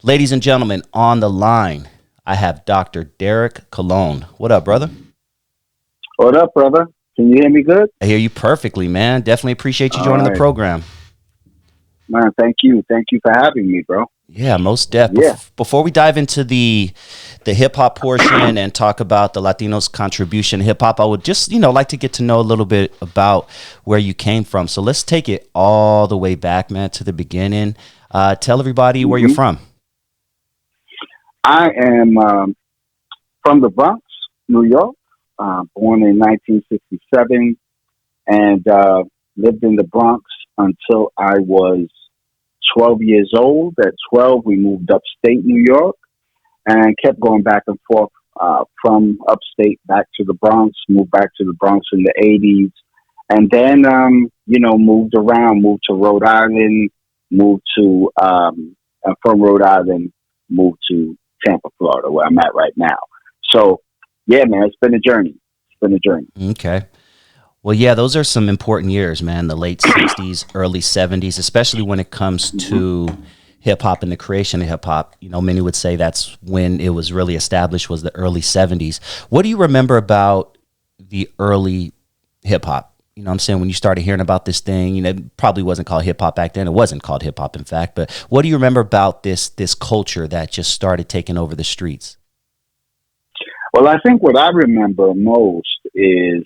Ladies and gentlemen, on the line, I have Dr. Derek Colon. What up, brother? What up, brother? Can you hear me good? I hear you perfectly, man. Definitely appreciate you All joining the right. program. Man, thank you. Thank you for having me, bro. Yeah, most def. Yeah. Before we dive into the hip hop portion and talk about the Latinos' contribution to hip hop, I would just, like to get to know a little bit about where you came from. So let's take it all the way back, man, to the beginning. Tell everybody where you're hmm from. I am from the Bronx, New York, born in 1967, and lived in the Bronx until I was 12 years old. At 12, we moved upstate New York and kept going back and forth from upstate back to the Bronx, moved back to the Bronx in the 80s, and then, moved around, moved to Rhode Island, moved to, from Rhode Island, moved to Tampa, Florida, where I'm at right now. So, yeah, man, it's been a journey. It's been a journey. Okay. Well, yeah, those are some important years, man. The late 60s, early 70s, especially when it comes hmm to hip hop and the creation of hip hop. Many would say that's when it was really established, was the early 70s. What do you remember about the early hip hop? You know what I'm saying? When you started hearing about this thing, it probably wasn't called hip hop back then. It wasn't called hip hop, in fact. But what do you remember about this culture that just started taking over the streets? Well, I think what I remember most is,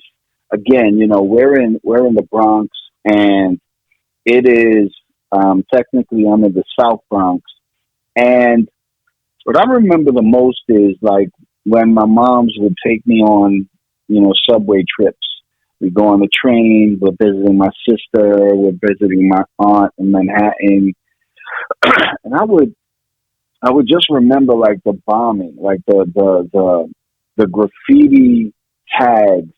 again, we're in the Bronx, and it is technically under the South Bronx. And what I remember the most is like when my moms would take me on, subway trips. We go on the train. We're visiting my sister. We're visiting my aunt in Manhattan, and I would just remember like the bombing, like the graffiti tags.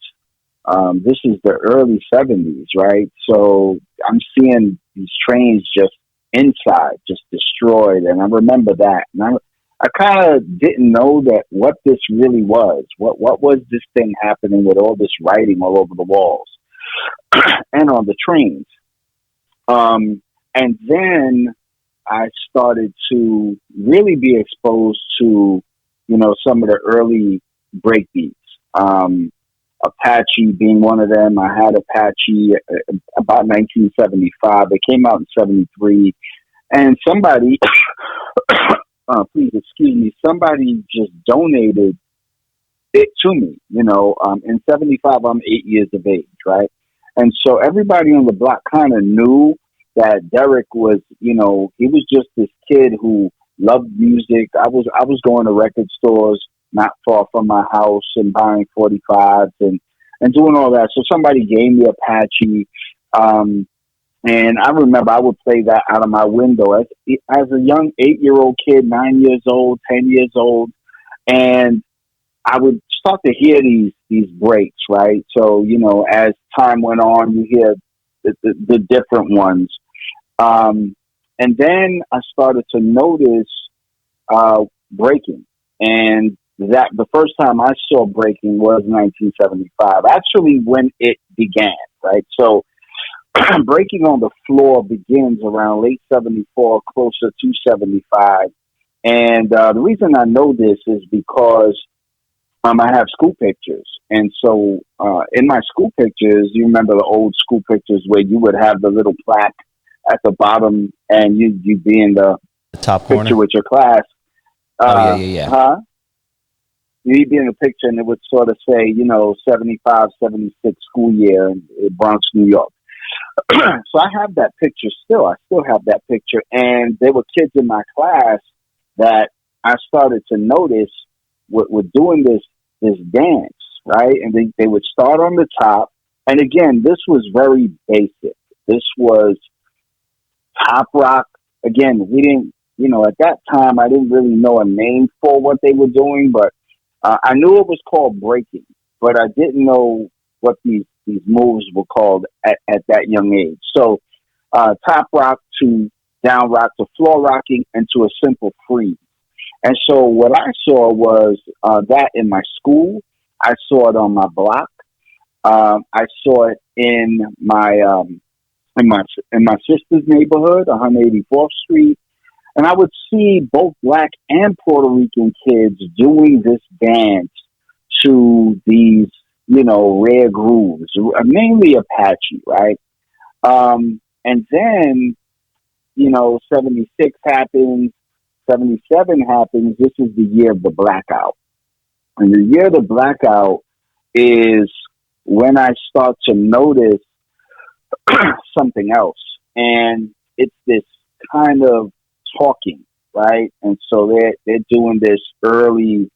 This is the early 70s, right? So I'm seeing these trains just inside, just destroyed. And I remember that. And I kind of didn't know that what this really was. What was this thing happening with all this writing all over the walls and on the trains? And then I started to really be exposed to, some of the early breakbeats. Apache being one of them. I had Apache about 1975. It came out in 73. And somebody, please excuse me, somebody just donated it to me. In 75, I'm 8 years of age, right? And so everybody on the block kind of knew that Derek was, he was just this kid who loved music. I was going to record stores not far from my house and buying 45s and doing all that. So somebody gave me Apache. And I remember I would play that out of my window as a young 8-year-old kid, 9 years old, 10 years old. And I would start to hear these breaks, right? So, as time went on, you hear the different ones. And then I started to notice breaking. And that the first time I saw breaking was 1975, actually when it began, right? So breaking on the floor begins around late 74, closer to 75. And the reason I know this is because I have school pictures. And so in my school pictures, you remember the old school pictures where you would have the little plaque at the bottom and you'd be in the The top picture corner? with your class. Oh, yeah, yeah, yeah. Huh? You'd be in the picture and it would sort of say, 75, 76 school year in Bronx, New York. So I have that picture still. I still have that picture. And there were kids in my class that I started to notice were doing this dance, right? And they would start on the top. And again, this was very basic. This was top rock. Again, we didn't, at that time, I didn't really know a name for what they were doing, but I knew it was called breaking, but I didn't know what these moves were called at that young age. So top rock to down rock to floor rocking and to a simple freeze. And so what I saw was that in my school. I saw it on my block. I saw it in my sister's neighborhood, 184th Street. And I would see both black and Puerto Rican kids doing this dance to these, rare grooves, mainly Apache, right? And then, 76 happens, 77 happens. This is the year of the blackout. And the year of the blackout is when I start to notice something else. And it's this kind of talking, right? And so they're doing this early,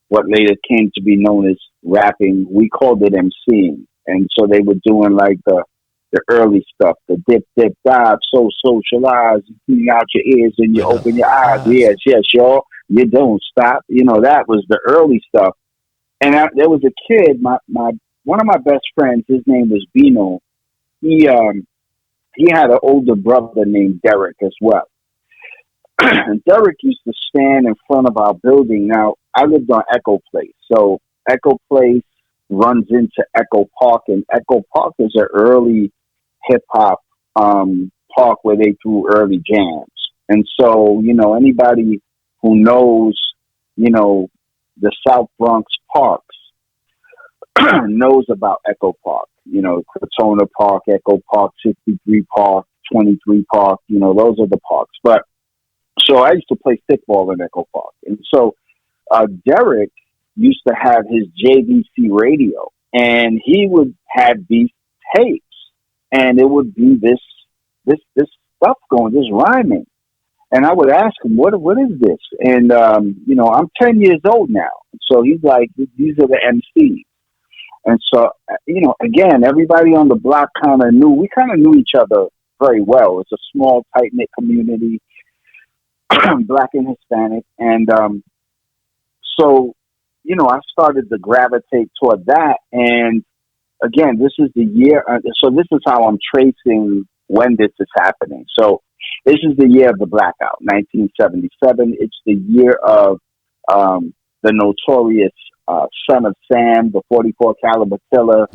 what later came to be known as rapping. We called it MCing. And so they were doing like the early stuff, the dip, dip, dive, so socialize, you clean out your ears and you open your eyes. Yes, yes, y'all. You don't stop. That was the early stuff. And there was a kid, my one of my best friends, his name was Bino. He had an older brother named Derek as well. And Derek used to stand in front of our building. Now, I lived on Echo Place. So Echo Place runs into Echo Park, and Echo Park is an early hip hop park where they threw early jams. And so, anybody who knows, the South Bronx parks knows about Echo Park, Crotona Park, Echo Park, 63 Park, 23 Park, those are the parks. But so I used to play stickball in Echo Park. And so Derek used to have his JVC radio, and he would have these tapes, and it would be this stuff going, this rhyming. And I would ask him, what is this? And, I'm 10 years old now. So he's like, these are the MCs. And so, again, everybody on the block we kind of knew each other very well. It's a small, tight-knit community, black and Hispanic. And so, I started to gravitate toward that. And again, this is the year. So this is how I'm tracing when this is happening. So this is the year of the blackout, 1977. It's the year of the notorious Son of Sam, the 44 caliber killer,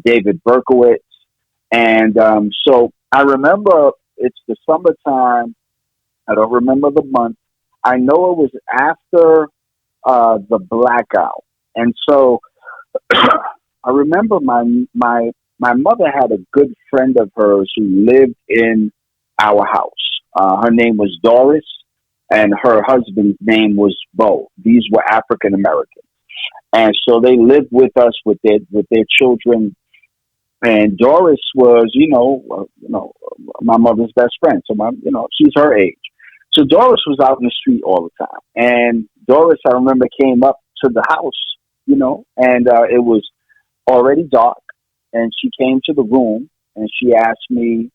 David Berkowitz. And so I remember it's the summertime. I don't remember the month. I know it was after the blackout. And so I remember my mother had a good friend of hers who lived in our house. Her name was Doris, and her husband's name was Bo. These were African Americans. And so they lived with us with their children. And Doris was, my mother's best friend. So she's her age. So Doris was out in the street all the time. And Doris, I remember, came up to the house, and it was already dark. And she came to the room and she asked me,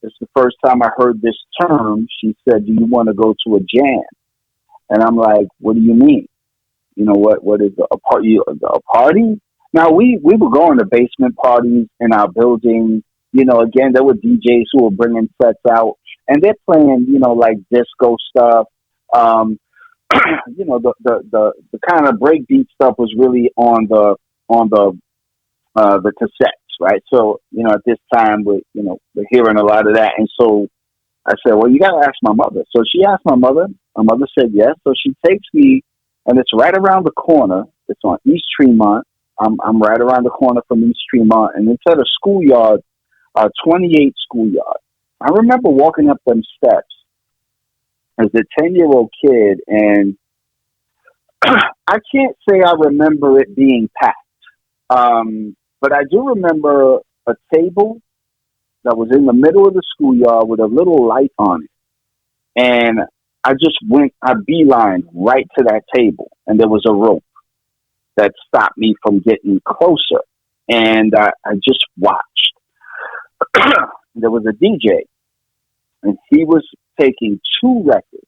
it's the first time I heard this term. She said, "Do you want to go to a jam?" And I'm like, "What do you mean? What is a party?" Now we were going to basement parties in our building. Again, there were DJs who were bringing sets out, and they're playing, like disco stuff. The kind of breakbeat stuff was really on the cassettes, right? So at this time we're hearing a lot of that, and so I said, "Well, you got to ask my mother." So she asked my mother. My mother said yes. So she takes me, and it's right around the corner. It's on East Tremont. I'm right around the corner from East Tremont, and it's at a schoolyard, 28 schoolyard. I remember walking up them steps as a 10-year-old kid, and I can't say I remember it being packed, but I do remember a table that was in the middle of the schoolyard with a little light on it, and I beelined right to that table, and there was a rope that stopped me from getting closer, and I just watched. There was a DJ, and he was taking 2 records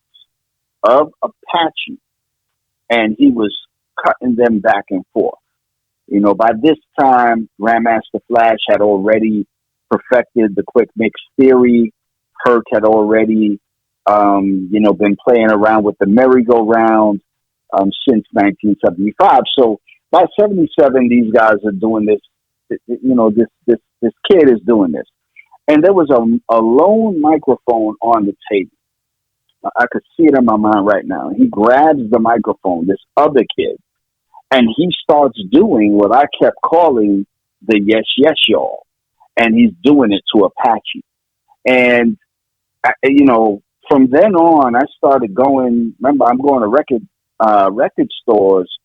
of Apache, and he was cutting them back and forth. By this time, Grandmaster Flash had already perfected the quick mix theory. Herc had already, been playing around with the merry-go-round since 1975. So by 77, these guys are doing this. This kid is doing this. And there was a lone microphone on the table. I could see it in my mind right now. He grabs the microphone, this other kid, and he starts doing what I kept calling the yes, yes, y'all. And he's doing it to Apache. And, from then on, I started going, remember, I'm going to record stores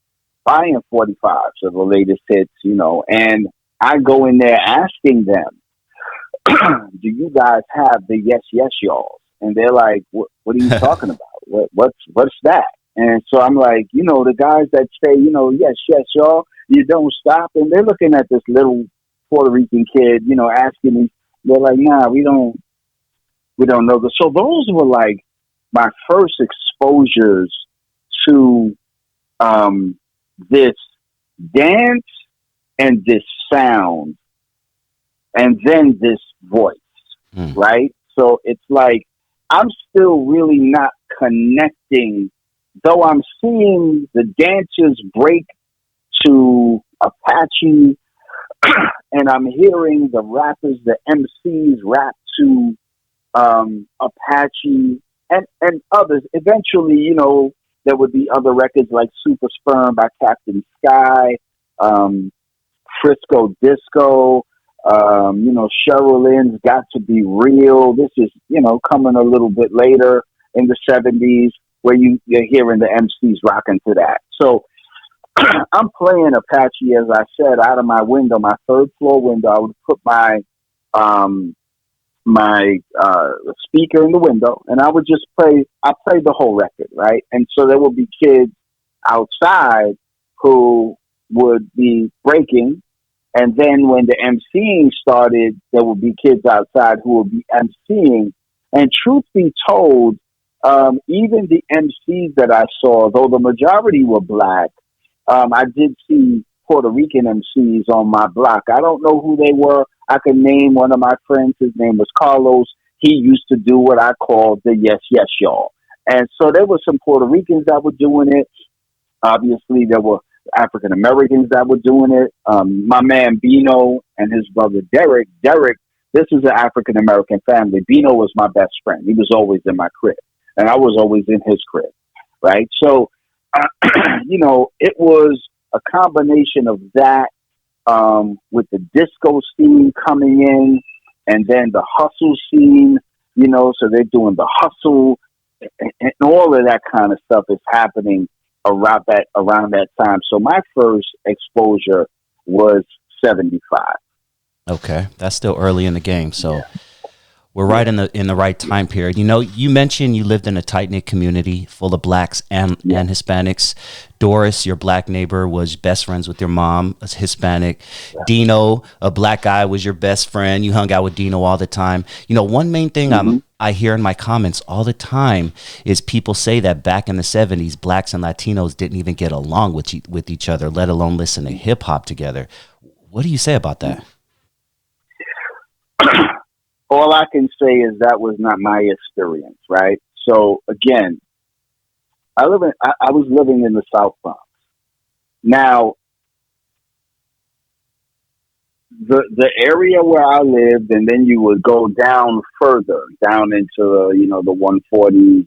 buying 45s of the latest hits, and I go in there asking them, do you guys have the yes, yes, y'all? And they're like, what are you talking about? What's that? And so I'm like, the guys that say, yes, yes, y'all, you don't stop. And they're looking at this little Puerto Rican kid, asking me, they're like, nah, we don't know this. So those were like my first exposures to this dance and this sound and then this voice, right? So it's like I'm still really not connecting, though I'm seeing the dancers break to Apache and I'm hearing the rappers, the MCs rap to Apache and others. Eventually, there would be other records like Super Sperm by Captain Sky, Frisco Disco, Cheryl Lynn's Got to Be Real. This is, coming a little bit later in the 70s where you're hearing the MCs rocking to that. So I'm playing Apache, as I said, out of my window, my third floor window. I would put my speaker in the window and I would just I played the whole record, right? And so there would be kids outside who would be breaking. And then when the MCing started, there would be kids outside who would be MCing. And truth be told, even the MCs that I saw, though the majority were black, I did see Puerto Rican MCs on my block. I don't know who they were. I can name one of my friends. His name was Carlos. He used to do what I called the yes, yes, y'all. And so there were some Puerto Ricans that were doing it. Obviously, there were African Americans that were doing it. My man Bino and his brother Derek. This is an African American family. Bino was my best friend. He was always in my crib, and I was always in his crib, right? So, it was a combination of that with the disco scene coming in, and then the hustle scene. So they're doing the hustle, and all of that kind of stuff is happening around that time. So my first exposure was 75. Okay, that's still early in the game. So we're right in the right time period. You mentioned you lived in a tight knit community full of blacks and Hispanics. Doris, your black neighbor, was best friends with your mom, a Hispanic. Yeah. Dino, a black guy, was your best friend. You hung out with Dino all the time. One main thing I hear in my comments all the time is people say that back in the 70s, blacks and Latinos didn't even get along with each other, let alone listen to hip hop together. What do you say about that? All I can say is that was not my experience, right? So again, I was living in the South Bronx. Now, the area where I lived, and then you would go down further, down into the 140s,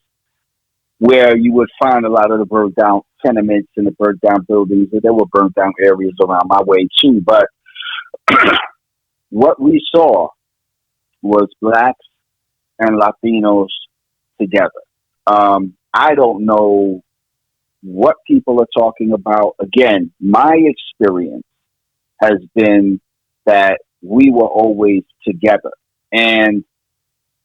where you would find a lot of the burnt down tenements and the burnt down buildings. There were burnt down areas around my way too, but what we saw was blacks and Latinos together. I don't know what people are talking about. Again, my experience has been that we were always together. And,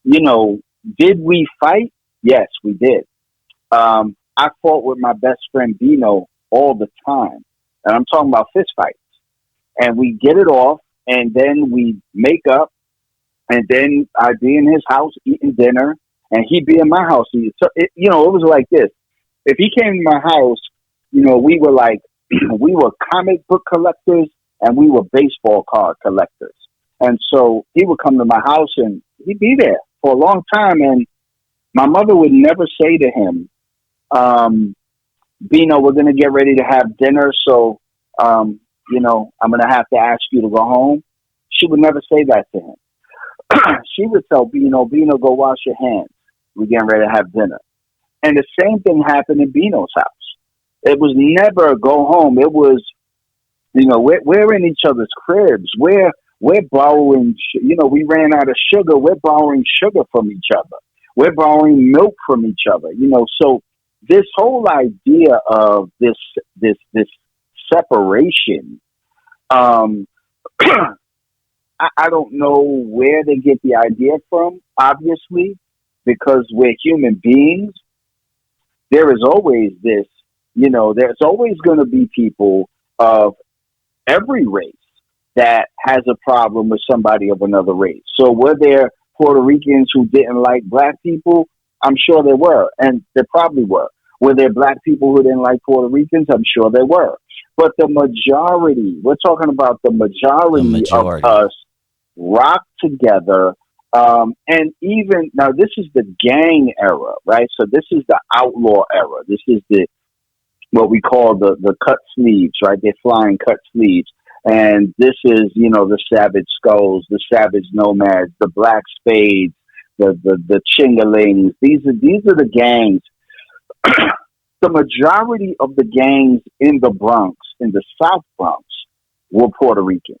did we fight? Yes, we did. I fought with my best friend Bino all the time. And I'm talking about fist fights. And we get it off, and then we make up, and then I'd be in his house eating dinner, and he'd be in my house eating. So, it was like this. If he came to my house, we were like, we were comic book collectors, and we were baseball card collectors. And so he would come to my house, and he'd be there for a long time, and my mother would never say to him, Bino, we're going to get ready to have dinner, so, I'm going to have to ask you to go home. She would never say that to him. She would tell Bino, go wash your hands. We're getting ready to have dinner. And the same thing happened in Bino's house. It was never a go home. It was, we're in each other's cribs. We're borrowing, we ran out of sugar. We're borrowing sugar from each other. We're borrowing milk from each other. So this whole idea of this separation, um, I don't know where they get the idea from, obviously, because we're human beings. There is always this, there's always going to be people of every race that has a problem with somebody of another race. So were there Puerto Ricans who didn't like black people? I'm sure there were, and there probably were. Were there black people who didn't like Puerto Ricans? I'm sure there were. But the majority, we're talking about the majority of us rock together. And even now, this is the gang era, right? So this is the outlaw era. This is what we call the cut sleeves, right? They're flying cut sleeves. And this is, the savage skulls, the savage nomads, the black spades, the chingalings. These are the gangs. The majority of the gangs in the Bronx, in the South Bronx, were Puerto Ricans.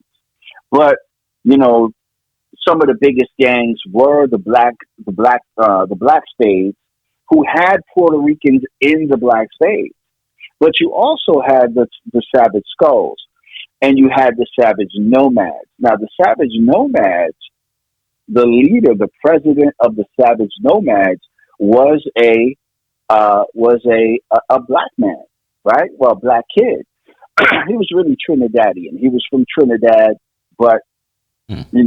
But, some of the biggest gangs were the black spades, who had Puerto Ricans in the black spades. But you also had the savage skulls, and you had the savage nomads. Now, the savage nomads, the leader, the president of the savage nomads, was a black man, right? Well, a black kid. He was really Trinidadian. He was from Trinidad, but he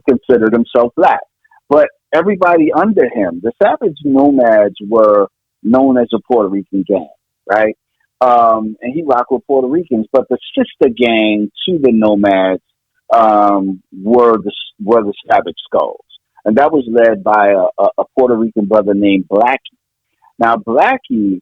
considered himself black. But everybody under him, the savage nomads, were known as a Puerto Rican gang, right? And he rocked with Puerto Ricans, but the sister gang to the nomads were the savage skulls, and that was led by a Puerto Rican brother named Blackie. Now, Blackie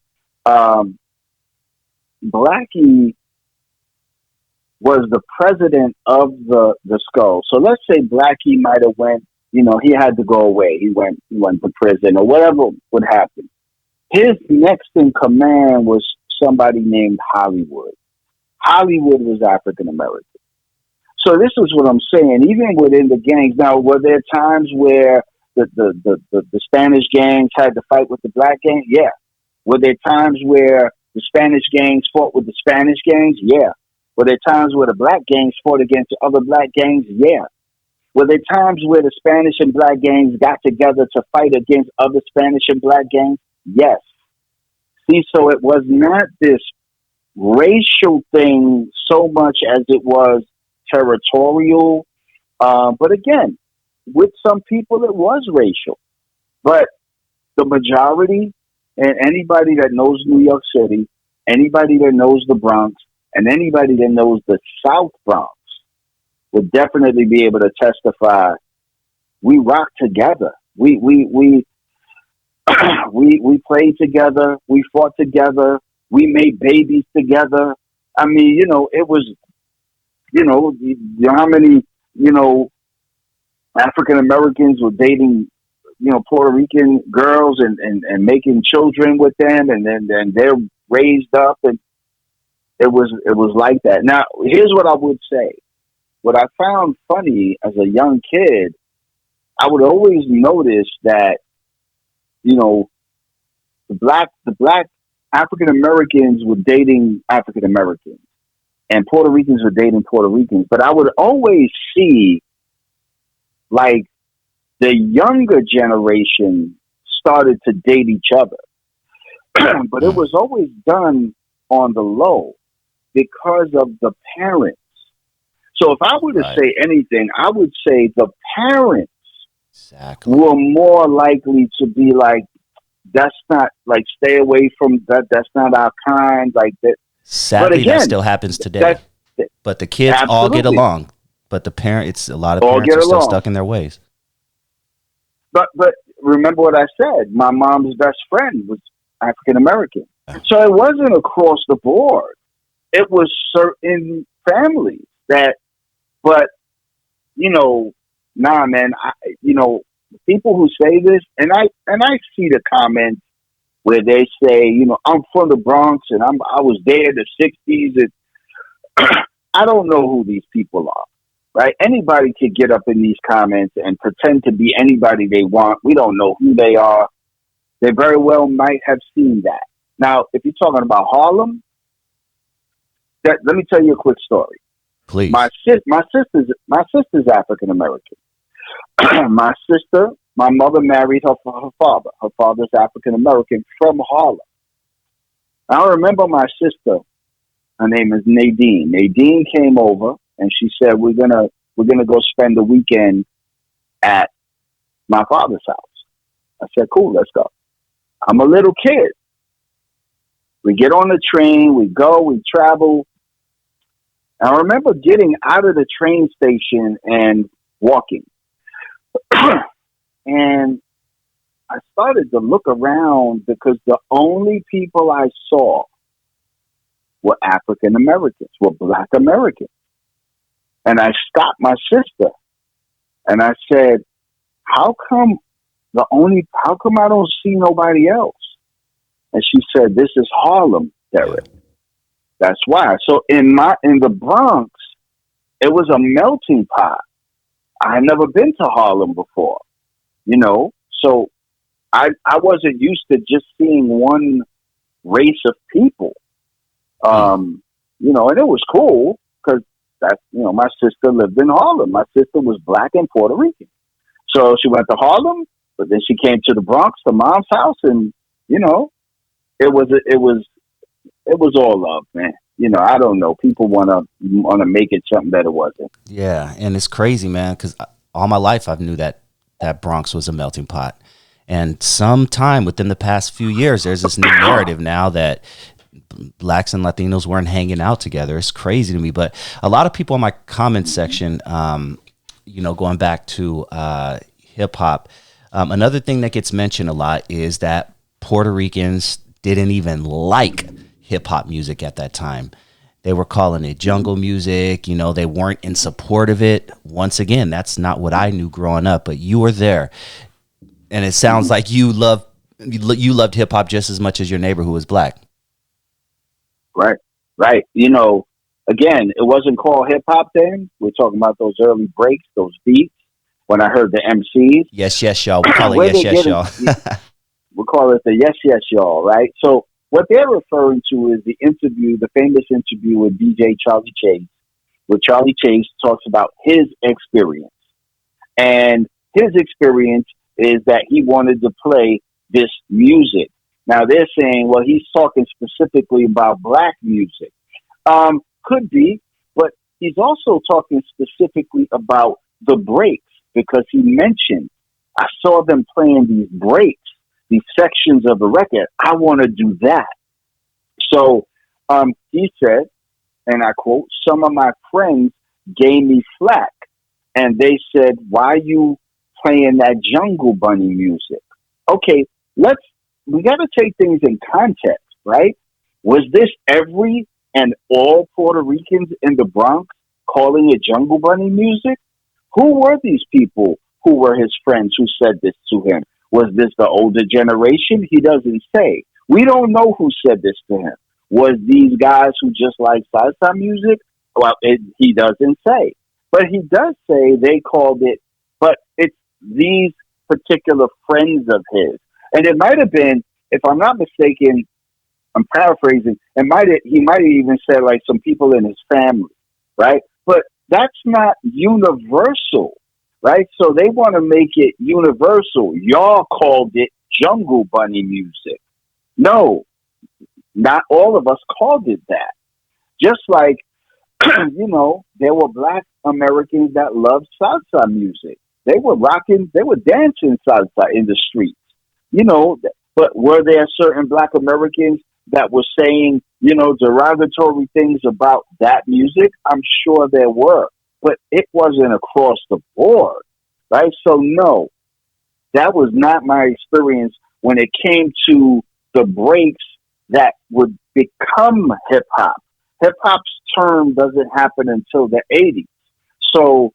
was the president of the Skulls. So let's say Blackie might have went, he had to go away. He went to prison or whatever would happen. His next in command was somebody named Hollywood. Hollywood was African American. So this is what I'm saying. Even within the gangs, now were there times where the Spanish gangs had to fight with the black gang? Yeah. Were there times where the Spanish gangs fought with the Spanish gangs? Yeah. Were there times where the black gangs fought against the other black gangs? Yeah. Were there times where the Spanish and black gangs got together to fight against other Spanish and black gangs? Yes. See, so it was not this racial thing so much as it was territorial. But again, with some people, it was racial. But the majority, and anybody that knows New York City, anybody that knows the Bronx, and anybody that knows the South Bronx would definitely be able to testify. We rocked together. We played together. We fought together. We made babies together. I mean, it was, how many, African Americans were dating, Puerto Rican girls and making children with them, and then they're raised up, and it was like that. Now, here's what I would say. What I found funny as a young kid, I would always notice that, the black African Americans were dating African Americans, and Puerto Ricans were dating Puerto Ricans. But I would always see, like, the younger generation started to date each other. But it was always done on the low because of the parents. So if I were to say anything, I would say the parents were more likely to be like, that's not, like, stay away from that. That's not our kind. Like that. Sadly, that still happens today. But the kids all get along. But the a lot of parents are still stuck in their ways. But remember what I said. My mom's best friend was African American. So it wasn't across the board. It was certain families that, but, man, people who say this, and I see the comments, where they say, I'm from the Bronx and I was there in the '60s, and I don't know who these people are. Right? Anybody could get up in these comments and pretend to be anybody they want. We don't know who they are. They very well might have seen that. Now, if you're talking about Harlem, let me tell you a quick story. Please. My sister's African American. My mother married her father. Her father's African American from Harlem. I remember my sister. Her name is Nadine. Nadine came over and she said, "We're gonna go spend the weekend at my father's house." I said, "Cool, let's go." I'm a little kid. We get on the train, we go, we travel. I remember getting out of the train station and walking. And I started to look around because the only people I saw were African Americans, were Black Americans. And I stopped my sister and I said, how come I don't see nobody else? And she said, "This is Harlem, Derek. That's why." So in the Bronx, it was a melting pot. I had never been to Harlem before, so I wasn't used to just seeing one race of people, and it was cool because my sister lived in Harlem. My sister was Black and Puerto Rican, so she went to Harlem, but then she came to the Bronx, to Mom's house, and it was all love, man. I don't know. People want to make it something that it wasn't. Yeah, and it's crazy, man, because all my life I've knew that Bronx was a melting pot. And sometime within the past few years, there's this new narrative now that Blacks and Latinos weren't hanging out together. It's crazy to me. But a lot of people in my comment section, going back to hip hop, another thing that gets mentioned a lot is that Puerto Ricans didn't even like hip hop music at that time. They were calling it jungle music. They weren't in support of it. Once again, that's not what I knew growing up, but you were there. And it sounds like you loved hip hop just as much as your neighbor who was Black. Right. Again, it wasn't called hip hop then. We're talking about those early breaks, those beats. When I heard the MCs. Yes, y'all. We call it yes, y'all. We'll call it the yes, y'all, right? So what they're referring to is the famous interview with DJ Charlie Chase, where Charlie Chase talks about his experience. And his experience is that he wanted to play this music. Now they're saying, well, he's talking specifically about Black music. Could be, but he's also talking specifically about the breaks, because he mentioned, I saw them playing these breaks, these sections of the record. I want to do that. So he said, and I quote, "Some of my friends gave me flack, and they said, why you playing that Jungle Bunny music?" Okay, we got to take things in context, right? Was this every and all Puerto Ricans in the Bronx calling it Jungle Bunny music? Who were these people who were his friends who said this to him? Was this the older generation? He doesn't say. We don't know who said this to him. Was these guys who just like salsa music? Well, he doesn't say. But he does say they called it, but it's these particular friends of his. And it might have been, if I'm not mistaken, I'm paraphrasing, he might have even said like some people in his family, right? But that's not universal, right? So they want to make it universal. Y'all called it Jungle Bunny music. No, not all of us called it that. Just like, there were Black Americans that loved salsa music. They were dancing salsa in the streets, but were there certain Black Americans that were saying, derogatory things about that music? I'm sure there were, but it wasn't across the board, right? So no, that was not my experience when it came to the breaks that would become hip hop. Hip hop's term doesn't happen until the 80s. So,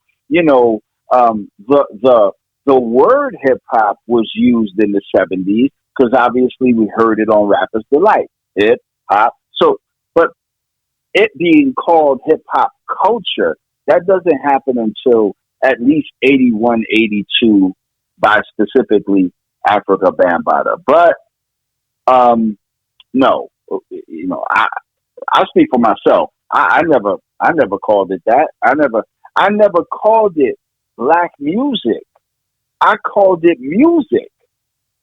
the word hip hop was used in the 70s, because obviously we heard it on Rapper's Delight, hip hop. So, but it being called hip hop culture, that doesn't happen until at least 81, 82 by specifically Africa Bambaataa. But no, I speak for myself. I never called it that. I never called it black music. I called it music.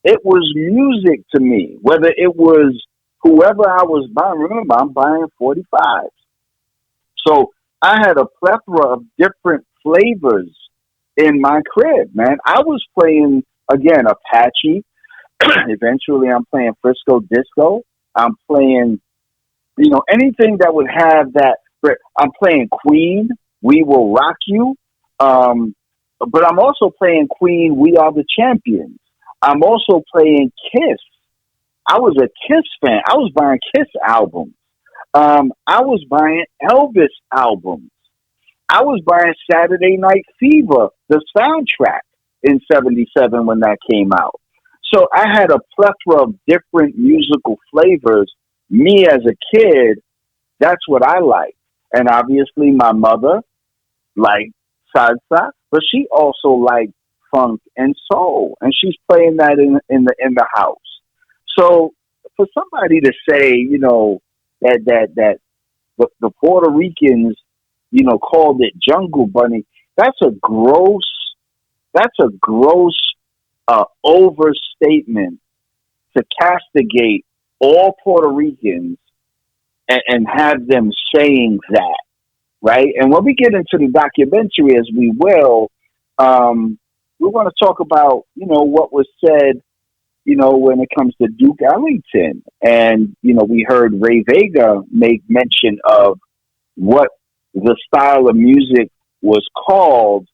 It was music to me, whether it was whoever I was buying. Remember, I'm buying 45s. So I had a plethora of different flavors in my crib, man. I was playing, again, Apache. Eventually, I'm playing Frisco Disco. I'm playing, anything that would have that. I'm playing Queen, We Will Rock You. But I'm also playing Queen, We Are the Champions. I'm also playing Kiss. I was a Kiss fan. I was buying Kiss albums. I was buying Elvis albums. I was buying Saturday Night Fever, the soundtrack, in '77 when that came out. So I had a plethora of different musical flavors. Me as a kid, that's what I liked. And obviously my mother liked salsa, but she also liked funk and soul, and she's playing that in the house. So for somebody to say, that the Puerto Ricans, called it Jungle Bunny, that's a gross overstatement to castigate all Puerto Ricans and have them saying that, right? And when we get into the documentary, as we will, we want to talk about, what was said, when it comes to Duke Ellington. And, we heard Ray Vega make mention of what the style of music was called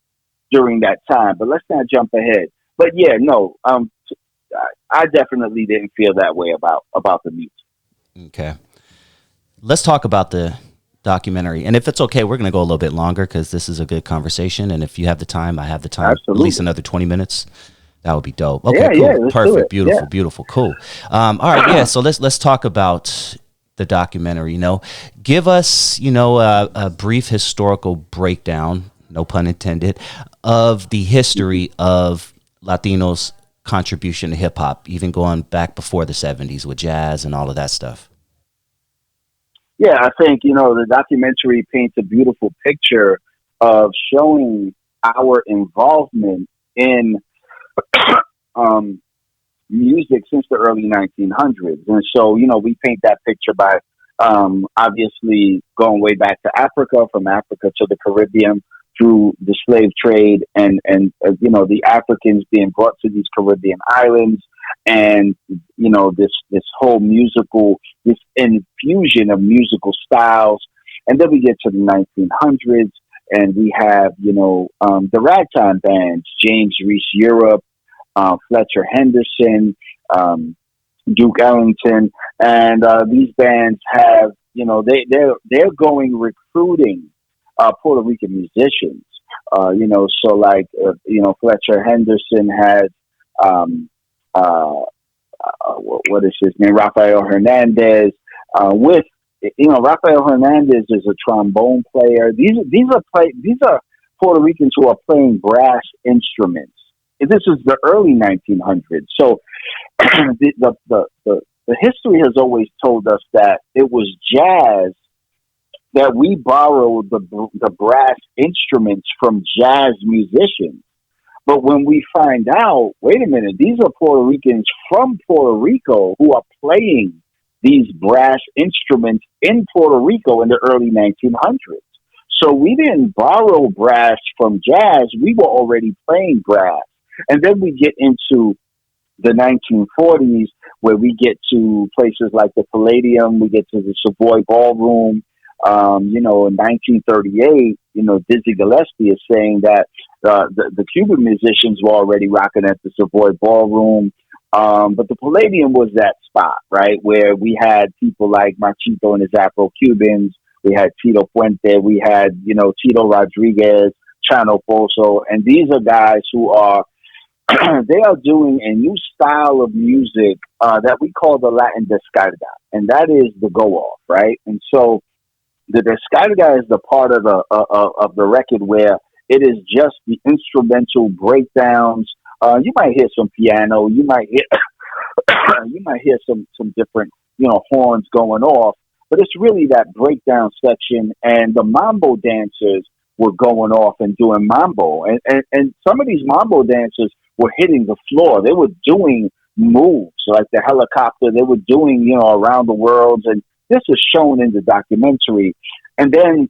during that time. But let's not jump ahead. But yeah, no, I definitely didn't feel that way about the music. Okay. Let's talk about the documentary. And if it's okay, we're going to go a little bit longer because this is a good conversation. And if you have the time, I have the time. Absolutely. At least another 20 minutes. That would be dope. Okay, yeah, cool. Yeah, perfect. Beautiful, beautiful. Cool. All right. Yeah. So let's talk about the documentary. Give us, a brief historical breakdown, no pun intended, of the history of Latinos' contribution to hip hop, even going back before the 70s with jazz and all of that stuff. Yeah, I think, the documentary paints a beautiful picture of showing our involvement in music since the early 1900s. And so, we paint that picture by obviously going way back to Africa, from Africa to the Caribbean through the slave trade and the Africans being brought to these Caribbean islands. And, this whole this infusion of musical styles. And then we get to the 1900s and we have, the ragtime bands, James Reese Europe, Fletcher Henderson, Duke Ellington. And these bands have, they're going recruiting Puerto Rican musicians. So like, Fletcher Henderson has, what is his name? Rafael Hernandez, Rafael Hernandez is a trombone player. These are Puerto Ricans who are playing brass instruments. This is the early 1900s. So the history has always told us that it was jazz, that we borrowed the brass instruments from jazz musicians. But when we find out, wait a minute, these are Puerto Ricans from Puerto Rico who are playing these brass instruments in Puerto Rico in the early 1900s. So we didn't borrow brass from jazz. We were already playing brass. And then we get into the 1940s, where we get to places like the Palladium, we get to the Savoy Ballroom. In 1938, Dizzy Gillespie is saying that the Cuban musicians were already rocking at the Savoy Ballroom. But the Palladium was that spot, right, where we had people like Machito and his Afro-Cubans. We had Tito Puente. We had, Tito Rodriguez, Chano Pozo. And these are guys who are they are doing a new style of music that we call the Latin descarga, and that is the go off, right? And so the descarga is the part of the record where it is just the instrumental breakdowns. You might hear some piano, you might hear you might hear some different horns going off, but it's really that breakdown section, and the mambo dancers were going off and doing mambo, and some of these mambo dancers were hitting the floor. They were doing moves like the helicopter. They were doing around the world, and this is shown in the documentary. And then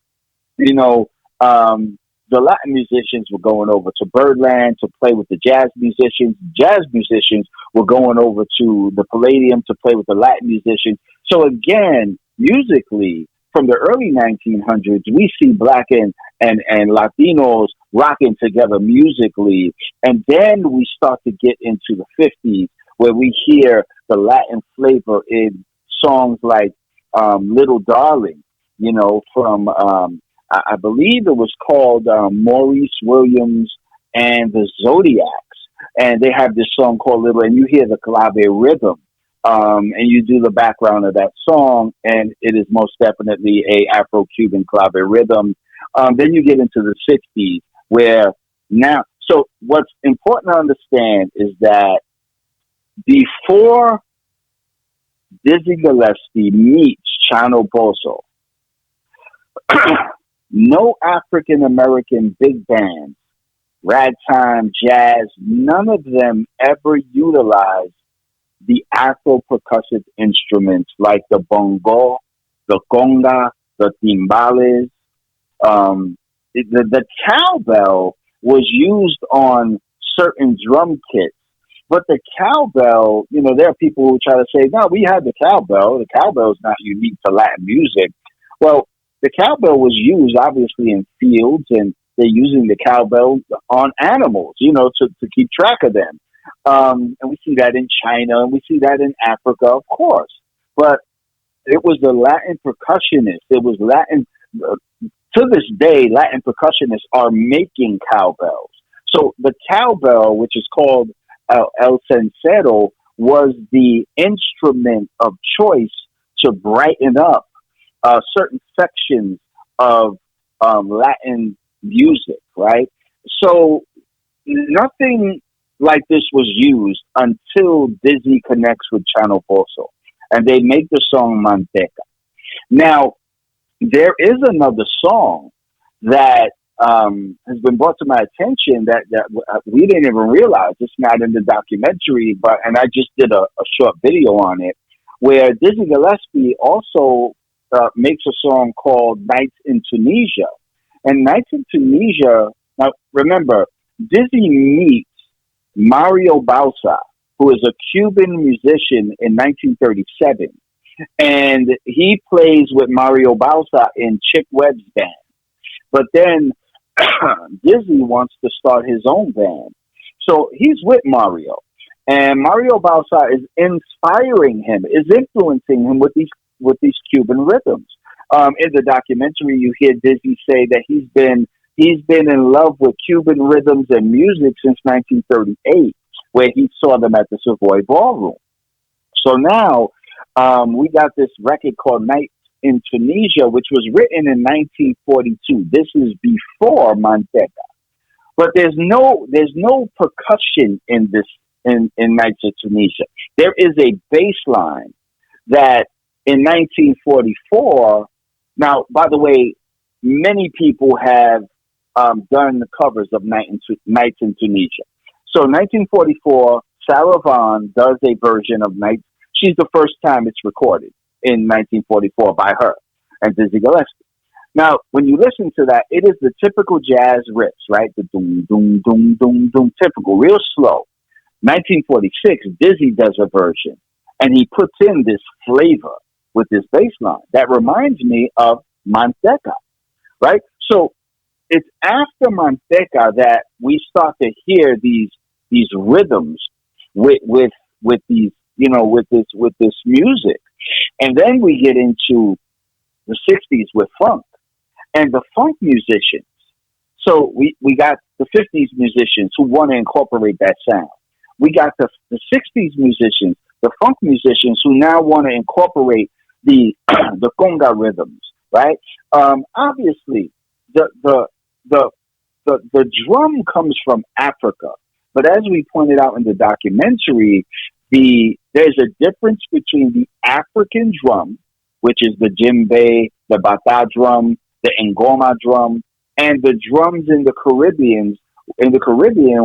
you know the Latin musicians were going over to Birdland to play with the jazz musicians. Jazz musicians were going over to the Palladium to play with the Latin musicians. So again, musically, from the early 1900s, we see Black and Latinos rocking together musically. And then we start to get into the 50s, where we hear the Latin flavor in songs like Little Darling, from I believe it was called Maurice Williams and the Zodiacs, and they have this song called Little, and you hear the clave rhythm, and you do the background of that song, and it is most definitely a Afro-Cuban clave rhythm. Then you get into the 60s, where now, so what's important to understand is that before Dizzy Gillespie meets Chano Pozo, no African American big bands, ragtime, jazz, none of them ever utilized the Afro percussive instruments like the bongo, the conga, the timbales. The cowbell was used on certain drum kits, but the cowbell, there are people who try to say, no, we had the cowbell. The cowbell is not unique to Latin music. Well, the cowbell was used obviously in fields, and they're using the cowbell on animals, to keep track of them. And we see that in China, and we see that in Africa, of course. But it was the Latin percussionists. It was Latin. To this day, Latin percussionists are making cowbells. So the cowbell, which is called El Cencero, was the instrument of choice to brighten up certain sections of Latin music, right? So nothing like this was used until Dizzy connects with Chano Pozo, and they make the song Manteca. Now, there is another song that has been brought to my attention that we didn't even realize. It's not in the documentary, and I just did a short video on it, where Dizzy Gillespie also makes a song called Nights in Tunisia. And Nights in Tunisia, now remember, Dizzy meets Mario Bauza, who is a Cuban musician in 1937. And he plays with Mario Bauza in Chick Webb's band. But then Dizzy wants to start his own band. So he's with Mario. And Mario Bauza is inspiring him, is influencing him with these Cuban rhythms. In the documentary, you hear Dizzy say that he's been in love with Cuban rhythms and music since 1938, where he saw them at the Savoy Ballroom. So now we got this record called Night in Tunisia, which was written in 1942. This is before Manteca, but there's no percussion in this in Nights in Tunisia. There is a bass line that in 1944. Now, by the way, many people have done the covers of Nights in Tunisia. So 1944, Sarah Vaughan does a version of Nights. She's the first time it's recorded in 1944 by her and Dizzy Gillespie. Now, when you listen to that, it is the typical jazz riffs, right? The doom, doom, doom, doom, doom, typical, real slow. 1946, Dizzy does a version, and he puts in this flavor with this bass line that reminds me of Manteca, right? So it's after Manteca that we start to hear these rhythms with these with this music, and then we get into the 60s with funk and the funk musicians. So we got the 50s musicians who want to incorporate that sound. We got the 60s musicians, the funk musicians who now want to incorporate the the conga rhythms, right? Obviously, the the the the drum comes from Africa, but as we pointed out in the documentary, there's a difference between the African drum, which is the djembe, the bata drum, the ngoma drum, and the drums in the Caribbean,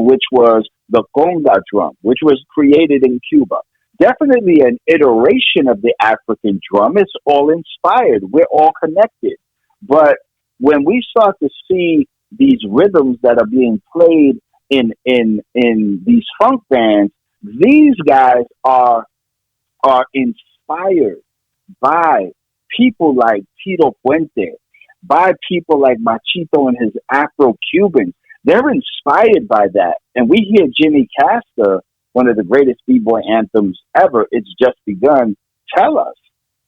which was the conga drum, which was created in Cuba. Definitely an iteration of the African drum. It's all inspired. We're all connected. But when we start to see these rhythms that are being played in these funk bands, these guys are inspired by people like Tito Puente, by people like Machito and his Afro Cubans. They're inspired by that. And we hear Jimmy Castor, one of the greatest B-boy anthems ever, It's Just Begun, tell us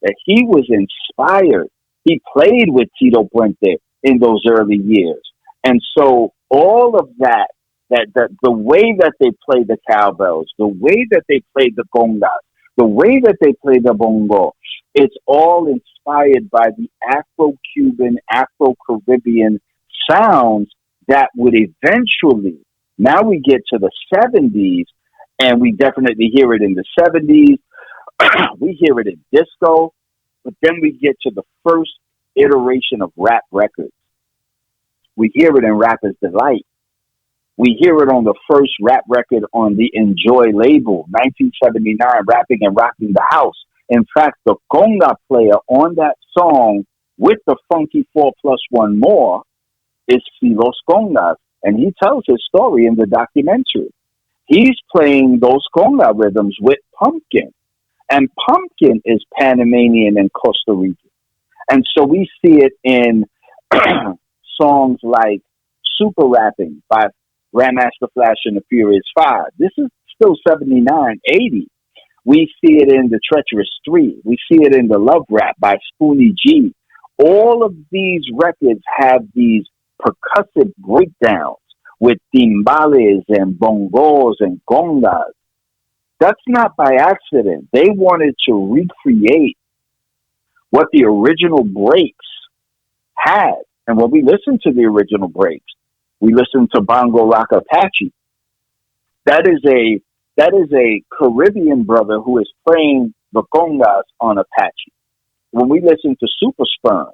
that he was inspired. He played with Tito Puente in those early years. And so all of that the way that they play the cowbells, the way that they play the congas, the way that they play the bongo, it's all inspired by the Afro-Cuban, Afro-Caribbean sounds that would eventually, now we get to the 70s, and we definitely hear it in the 70s, we hear it in disco, but then we get to the first iteration of rap records. We hear it in Rapper's Delight. We hear it on the first rap record on the Enjoy label, 1979, Rapping and Rocking the House. In fact, the conga player on that song with the funky 4+1 more is Silos Congas. And he tells his story in the documentary. He's playing those conga rhythms with Pumpkin. And Pumpkin is Panamanian and Costa Rican. And so we see it in songs like Super Rapping by Grandmaster Flash and the Furious Five. This is still 79, 80. We see it in the Treacherous Three. We see it in the Love Rap by Spoonie G. All of these records have these percussive breakdowns with timbales and bongos and congas. That's not by accident. They wanted to recreate what the original breaks had. And when we listen to the original breaks, we listen to Bongo Rock Apache. That is a Caribbean brother who is playing the congas on Apache. When we listen to Super Sperm,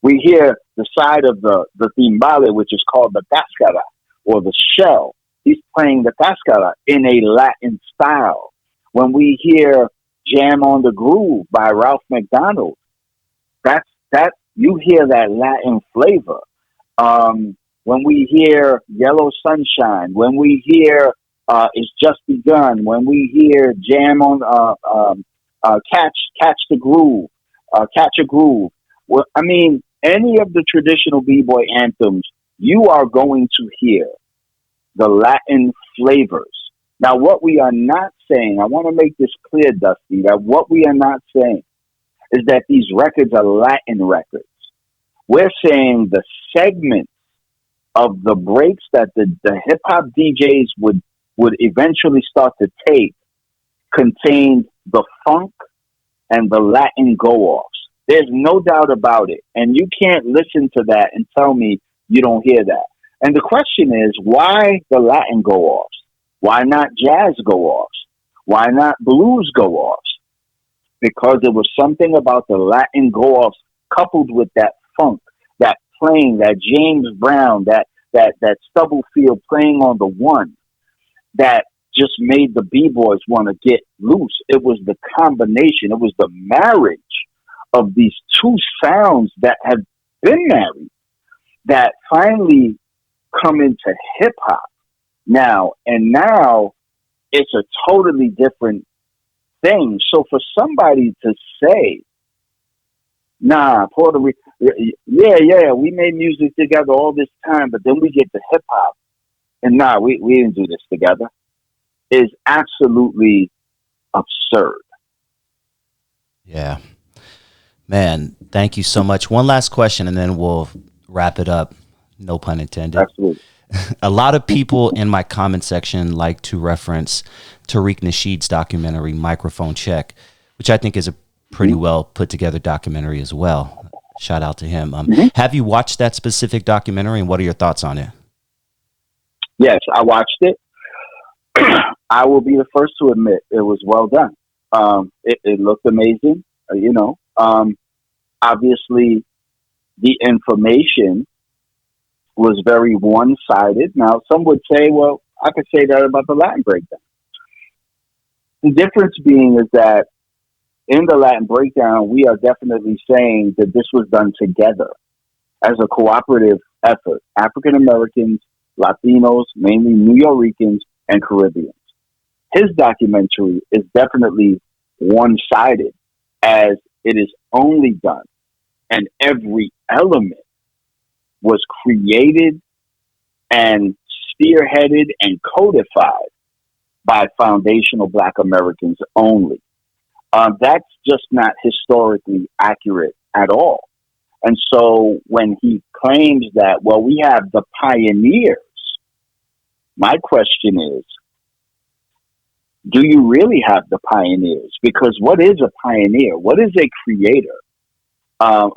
we hear the side of the timbale, which is called the cascara or the shell. He's playing the cascara in a Latin style. When we hear Jam on the Groove by Ralph McDonald, that you hear that Latin flavor. When we hear Yellow Sunshine, when we hear It's Just Begun, when we hear Jam on Catch the Groove, Catch a Groove. Well, I mean, any of the traditional B-boy anthems, you are going to hear the Latin flavors. Now, what we are not saying, I want to make this clear, Dusty, that what we are not saying is that these records are Latin records. We're saying the segments of the breaks that the hip-hop DJs would eventually start to take contained the funk and the Latin go-offs. There's no doubt about it. And you can't listen to that and tell me you don't hear that. And the question is, why the Latin go-offs? Why not jazz go-offs? Why not blues go-offs? Because there was something about the Latin go-offs coupled with that funk, that playing, that James Brown, that Stubblefield playing on the one, that just made the B-boys want to get loose. It was the combination, it was the marriage of these two sounds that have been married that finally come into hip-hop now. And now it's a totally different thing. So for somebody to say, nah, Puerto Rico, yeah, we made music together all this time, but then we get to hip hop, and nah, we didn't do this together, is absolutely absurd. Yeah. Man, thank you so much. One last question, and then we'll wrap it up. No pun intended. Absolutely. A lot of people in my comment section like to reference Tariq Nasheed's documentary, Microphone Check, which I think is a pretty well put together documentary as well. Shout out to him. Have you watched that specific documentary, and what are your thoughts on it? Yes, I watched it. I will be the first to admit it was well done. It looked amazing. Obviously, the information was very one-sided. Now, some would say, well, I could say that about the Latin breakdown. The difference being is that in the Latin breakdown, we are definitely saying that this was done together as a cooperative effort. African Americans, Latinos, mainly New Yorkers, and Caribbeans. His documentary is definitely one-sided, as it is only done, and every element was created and spearheaded and codified by foundational Black Americans only. That's just not historically accurate at all. And so when he claims that, well, we have the pioneers, my question is, do you really have the pioneers? Because what is a pioneer? What is a creator? A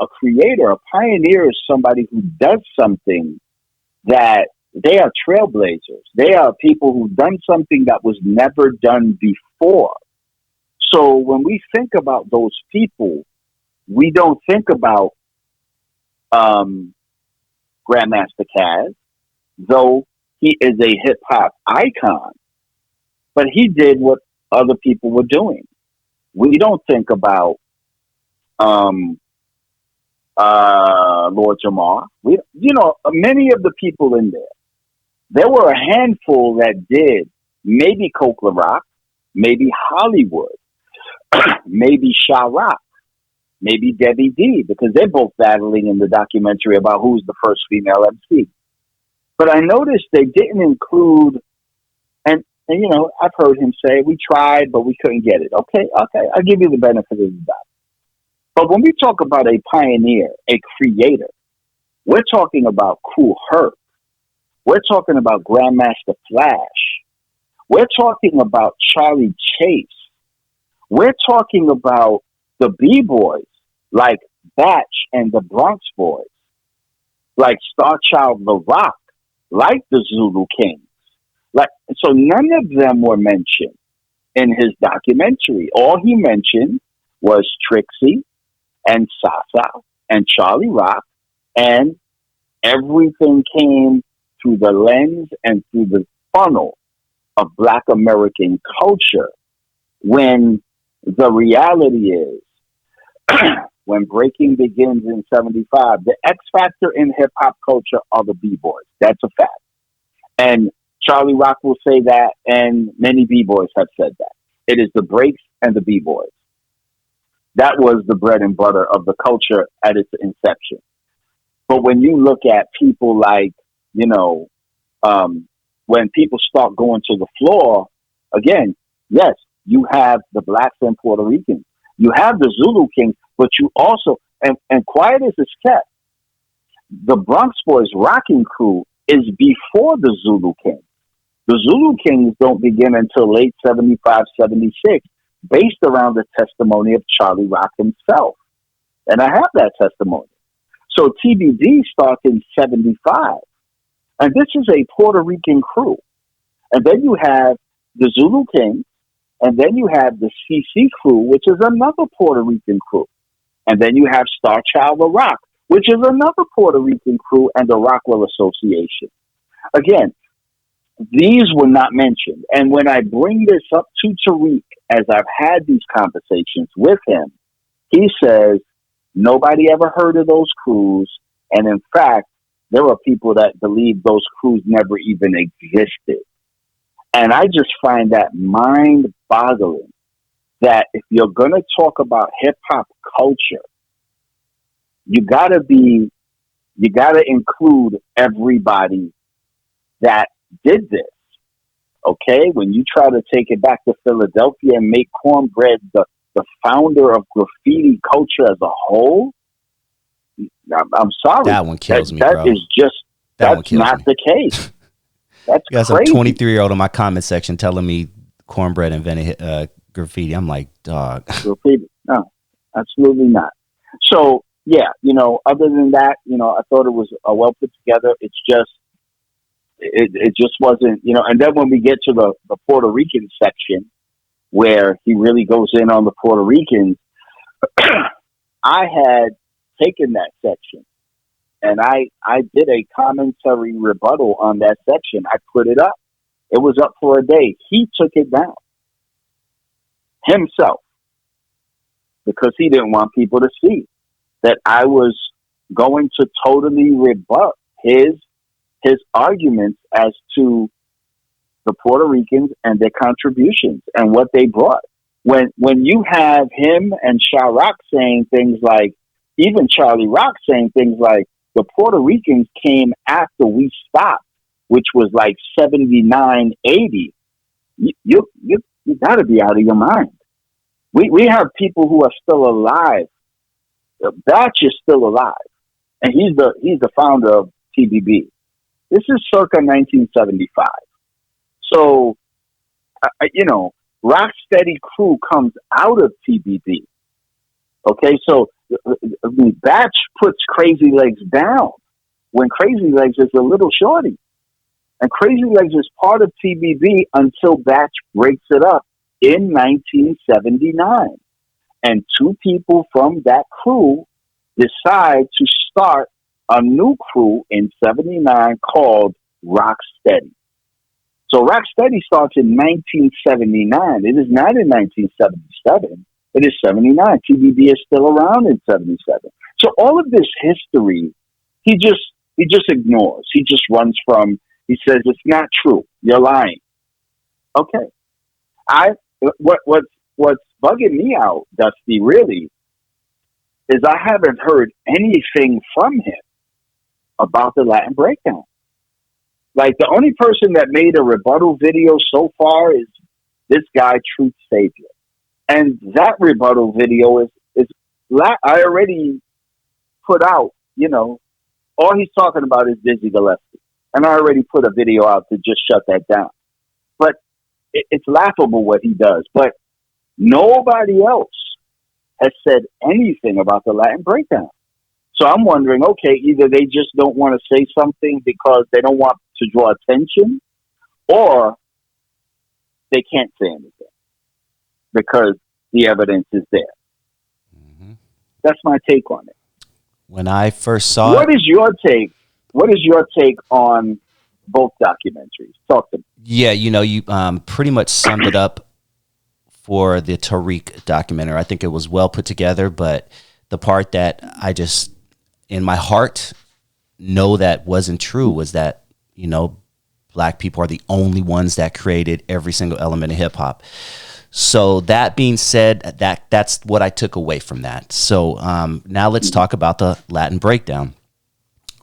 pioneer is somebody who does something that they are trailblazers. They are people who've done something that was never done before. So when we think about those people, we don't think about Grandmaster Caz, though he is a hip hop icon, but he did what other people were doing. We don't think about Lord Jamar. Many of the people in there were a handful that did maybe Coke La Rock, maybe Hollywood, maybe Sha Rock, maybe Debbie D, because they're both battling in the documentary about who's the first female MC. But I noticed they didn't include, and I've heard him say, we tried, but we couldn't get it. Okay, I'll give you the benefit of the doubt. But when we talk about a pioneer, a creator, we're talking about Kool Herc. We're talking about Grandmaster Flash. We're talking about Charlie Chase. We're talking about the B-Boys, like Batch and the Bronx Boys, like Star Child The Rock, like the Zulu Kings. So none of them were mentioned in his documentary. All he mentioned was Trixie and Sasa and Charlie Rock, and everything came through the lens and through the funnel of Black American culture, when the reality is, when breaking begins in 75, the X factor in hip hop culture are the B-Boys. That's a fact. And Charlie Rock will say that, and many B-Boys have said that. It is the breaks and the B-Boys. That was the bread and butter of the culture at its inception. But when you look at people like, when people start going to the floor, again, yes, you have the Blacks and Puerto Ricans. You have the Zulu Kings, but you also, and quiet as it's kept, the Bronx Boys rocking crew is before the Zulu Kings. The Zulu Kings don't begin until late 75, 76, based around the testimony of Charlie Rock himself. And I have that testimony. So TBD starts in 75. And this is a Puerto Rican crew. And then you have the Zulu Kings, and then you have the CC crew, which is another Puerto Rican crew. And then you have Star Child The Rock, which is another Puerto Rican crew, and the Rockwell Association. Again, these were not mentioned. And when I bring this up to Tariq, as I've had these conversations with him, he says, nobody ever heard of those crews. And in fact, there are people that believe those crews never even existed. And I just find that mind-boggling, that if you're going to talk about hip-hop culture, you got to include everybody that did this. Okay? When you try to take it back to Philadelphia and make Cornbread the founder of graffiti culture as a whole, I'm sorry. That one kills me, bro. That is just That one That's kills not me. the case. That's You got some crazy. 23-year-old in my comment section telling me cornbread invented graffiti. I'm like, dog. Graffiti. No, absolutely not. So yeah, other than that, I thought it was well put together. It's just it just wasn't, and then when we get to the Puerto Rican section where he really goes in on the Puerto Ricans, I had taken that section and I did a commentary rebuttal on that section. I put it up. It was up for a day. He took it down himself because he didn't want people to see that I was going to totally rebut his arguments as to the Puerto Ricans and their contributions and what they brought. When you have him and Rock saying things like, even Charlie Rock saying things like, the Puerto Ricans came after we stopped, which was like 79, 80. You got to be out of your mind. We have people who are still alive. Batch is still alive, and he's the founder of TBB. This is circa 1975. So, Rocksteady Crew comes out of TBB. Okay, so Batch puts Crazy Legs down when Crazy Legs is a little shorty. And Crazy Legs is part of TBB until Batch breaks it up in 1979. And two people from that crew decide to start a new crew in 79 called Rocksteady. So Rocksteady starts in 1979. It is not in 1977. It is 79. TBB is still around in 77. So all of this history, he just ignores. He just runs from. He says it's not true. You're lying. Okay. What's bugging me out, Dusty, really, is I haven't heard anything from him about the Latin breakdown. Like, the only person that made a rebuttal video so far is this guy, Truth Savior. And that rebuttal video is I already put out, all he's talking about is Dizzy Gillespie. And I already put a video out to just shut that down. But it's laughable what he does. But nobody else has said anything about the Latin breakdown. So I'm wondering, okay, either they just don't want to say something because they don't want to draw attention, or they can't say anything because the evidence is there. Mm-hmm. That's my take on it. When I first saw What is your take? What is your take on both documentaries? Talk to me. Yeah, you pretty much summed it up for the Tariq documentary. I think it was well put together, but the part that I just, in my heart, know that wasn't true was that, Black people are the only ones that created every single element of hip hop. So that being said, that's what I took away from that. So now let's talk about the Latin breakdown.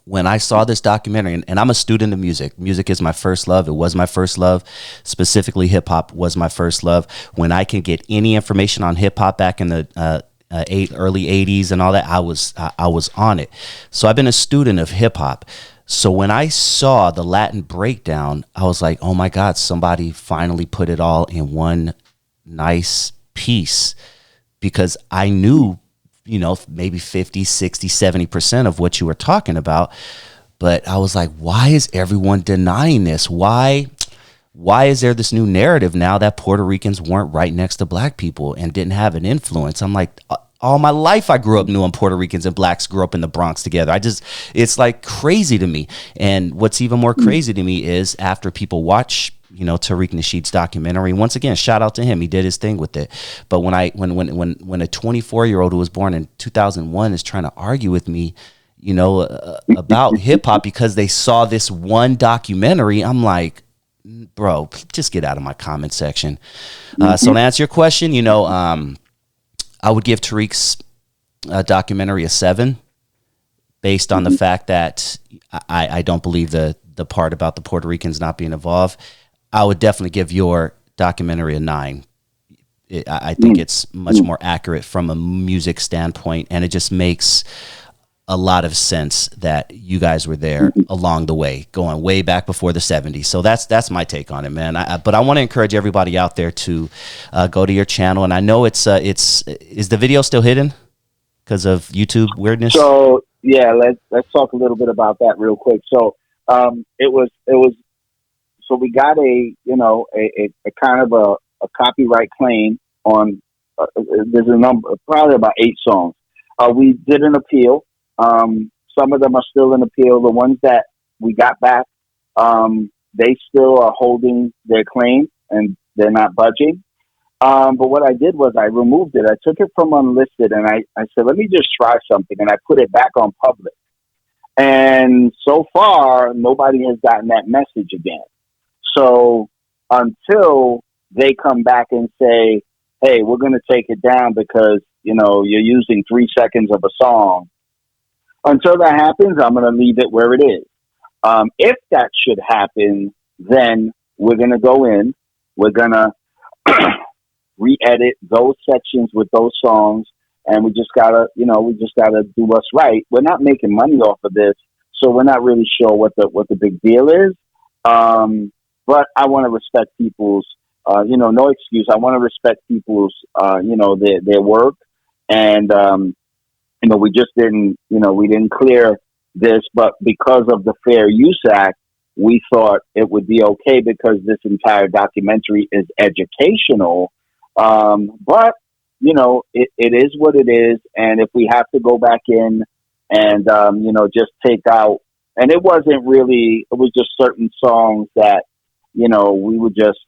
When I saw this documentary, and I'm a student of music. Music is my first love. It was my first love. Specifically, hip hop was my first love. When I can get any information on hip hop back in the early 80s and all that, I was on it. So I've been a student of hip hop. So when I saw the Latin breakdown, I was like, oh my God, somebody finally put it all in one nice piece, because I knew, maybe 50, 60, 70% of what you were talking about. But I was like, why is everyone denying this? Why is there this new narrative now that Puerto Ricans weren't right next to Black people and didn't have an influence? I'm like, all my life I grew up knowing Puerto Ricans and Blacks grew up in the Bronx together. It's like crazy to me. And what's even more crazy to me is after people watch, Tariq Nasheed's documentary, once again, shout out to him. He did his thing with it. But when a 24-year-old who was born in 2001 is trying to argue with me, about hip hop because they saw this one documentary, I'm like, bro, just get out of my comment section. So to answer your question, I would give Tariq's documentary a 7 based on the fact that I don't believe the part about the Puerto Ricans not being involved. I would definitely give your documentary a 9. I think it's much more accurate from a music standpoint, and it just makes a lot of sense that you guys were there along the way, going way back before the 70s. So that's my take on it, man. But I want to encourage everybody out there to go to your channel. And I know is the video still hidden because of YouTube weirdness? So yeah, let's talk a little bit about that real quick. So it was so we got a kind of a copyright claim on there's a number, probably about 8 songs. We did an appeal. Some of them are still in appeal. The ones that we got back, they still are holding their claim and they're not budging. But what I did was I removed it. I took it from unlisted and I said, let me just try something. And I put it back on public. And so far, nobody has gotten that message again. So until they come back and say, hey, we're going to take it down because, you're using 3 seconds of a song. Until that happens, I'm going to leave it where it is. If that should happen, then we're going to go in. We're going to re-edit those sections with those songs. And we just gotta do what's right. We're not making money off of this, so we're not really sure what the big deal is. But I want to respect people's, no excuse. I want to respect people's, their work. And, we just didn't, we didn't clear this, but because of the Fair Use Act, we thought it would be okay because this entire documentary is educational. But, it is what it is. And if we have to go back in and, just take out, and it was just certain songs that, we would just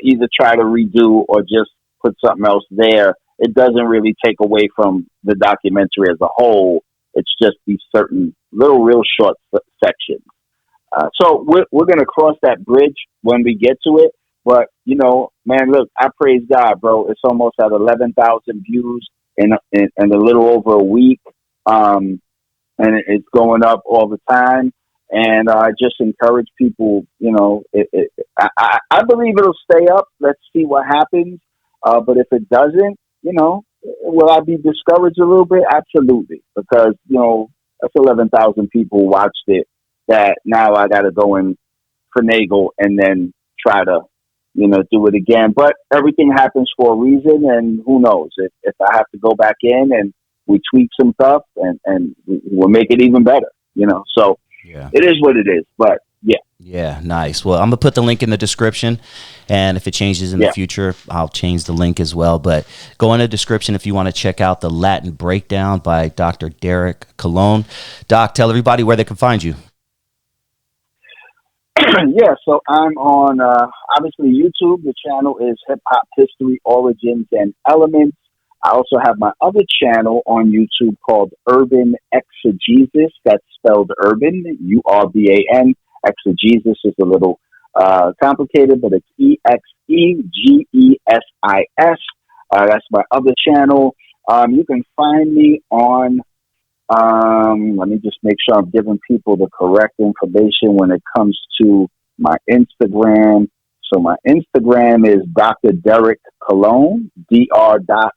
either try to redo or just put something else there. It doesn't really take away from the documentary as a whole. It's just these certain little real short sections. So we're going to cross that bridge when we get to it. But, man, look, I praise God, bro. It's almost at 11,000 views in a little over a week. And it's going up all the time. And I just encourage people, I believe it'll stay up. Let's see what happens. But if it doesn't, will I be discouraged a little bit? Absolutely. Because, that's 11,000 people watched it that now I got to go and finagle and then try to, do it again. But everything happens for a reason, and who knows if I have to go back in and we tweak some stuff and we'll make it even better, So yeah, it is what it is. But yeah. Yeah, nice. Well, I'm gonna put the link in the description, and if it changes in the future, I'll change the link as well. But go in the description if you want to check out the Latin Breakdown by Dr. Derek Colon. Doc, tell everybody where they can find you. Yeah, so I'm on, obviously, YouTube. The channel is Hip Hop History, Origins, and Elements. I also have my other channel on YouTube called Urban Exegesis. That's spelled Urban, URBAN. Exegesis is a little complicated, but it's EXEGESIS. That's my other channel. You can find me on, let me just make sure I'm giving people the correct information when it comes to my Instagram. So my Instagram is Dr. Derek Colon, DRDERRICKCOLON.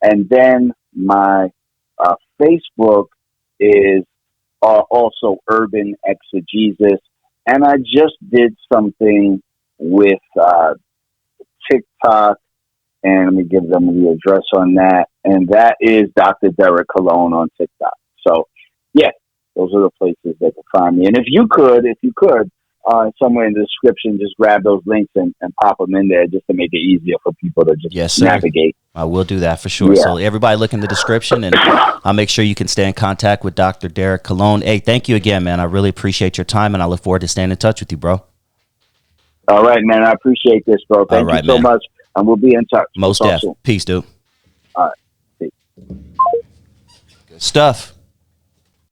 And then my Facebook is also Urban Exegesis. And I just did something with TikTok, and let me give them the address on that. And that is Dr. Derek Colon on TikTok. So, yeah, those are the places they can find me. And if you could, somewhere in the description, just grab those links and pop them in there just to make it easier for people to just navigate. I will do that for sure. Yeah. So everybody look in the description, and I'll make sure you can stay in contact with Dr. Derek Colon. Hey, thank you again, man. I really appreciate your time, and I look forward to staying in touch with you, bro. All right, man. I appreciate this, bro. Thank you so much, and we'll be in touch. Most def. Peace, dude. All right. Peace. Good stuff.